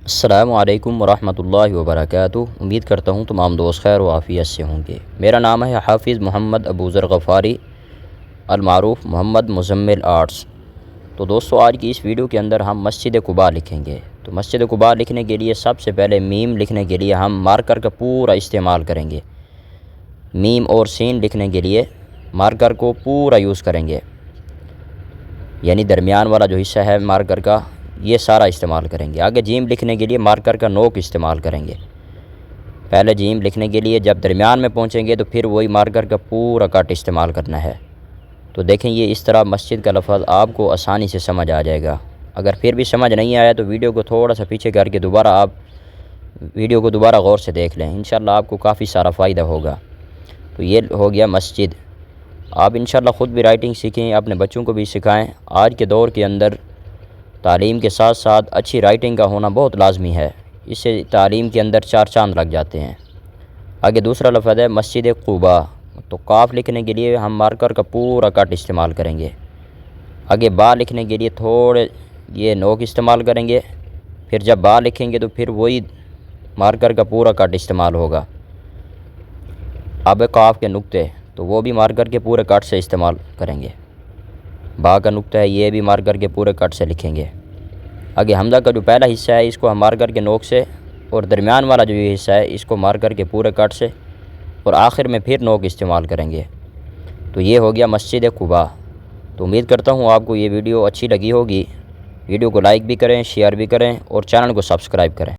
السلام علیکم ورحمۃ اللہ وبرکاتہ۔ امید کرتا ہوں تمام دوست خیر و عافیت سے ہوں گے۔ میرا نام ہے حافظ محمد ابوذر غفاری، المعروف محمد مزمل آرٹس۔ تو دوستو، آج کی اس ویڈیو کے اندر ہم مسجد قباء لکھیں گے۔ تو مسجد قباء لکھنے کے لیے سب سے پہلے میم لکھنے کے لیے ہم مارکر کا پورا استعمال کریں گے۔ میم اور سین لکھنے کے لیے مارکر کو پورا یوز کریں گے، یعنی درمیان والا جو حصہ ہے مارکر کا، یہ سارا استعمال کریں گے۔ آگے جیم لکھنے کے لیے مارکر کا نوک استعمال کریں گے۔ پہلے جیم لکھنے کے لیے جب درمیان میں پہنچیں گے تو پھر وہی مارکر کا پورا کٹ استعمال کرنا ہے۔ تو دیکھیں، یہ اس طرح مسجد کا لفظ آپ کو آسانی سے سمجھ آ جائے گا۔ اگر پھر بھی سمجھ نہیں آیا تو ویڈیو کو تھوڑا سا پیچھے کر کے آپ ویڈیو کو دوبارہ غور سے دیکھ لیں، انشاءاللہ آپ کو کافی سارا فائدہ ہوگا۔ تو یہ ہو گیا مسجد۔ آپ انشاءاللہ خود بھی رائٹنگ سیکھیں، اپنے بچوں کو بھی سکھائیں۔ آج کے دور کے اندر تعلیم کے ساتھ ساتھ اچھی رائٹنگ کا ہونا بہت لازمی ہے، اس سے تعلیم کے اندر چار چاند لگ جاتے ہیں۔ آگے دوسرا لفظ ہے مسجد قباء۔ تو کاف لکھنے کے لیے ہم مارکر کا پورا کٹ استعمال کریں گے۔ آگے با لکھنے کے لیے تھوڑے یہ نوک استعمال کریں گے، پھر جب با لکھیں گے تو پھر وہی مارکر کا پورا کٹ استعمال ہوگا۔ اب کاف کے نقطے، تو وہ بھی مارکر کے پورے کٹ سے استعمال کریں گے۔ با کا نقطہ ہے، یہ بھی مارکر کے پورے کٹ سے لکھیں گے۔ آگے حمزہ کا جو پہلا حصہ ہے اس کو ہم مارکر کے نوک سے، اور درمیان والا جو یہ حصہ ہے اس کو مارکر کے پورے کٹ سے، اور آخر میں پھر نوک استعمال کریں گے۔ تو یہ ہو گیا مسجد قباء۔ تو امید کرتا ہوں آپ کو یہ ویڈیو اچھی لگی ہوگی۔ ویڈیو کو لائک بھی کریں، شیئر بھی کریں، اور چینل کو سبسکرائب کریں۔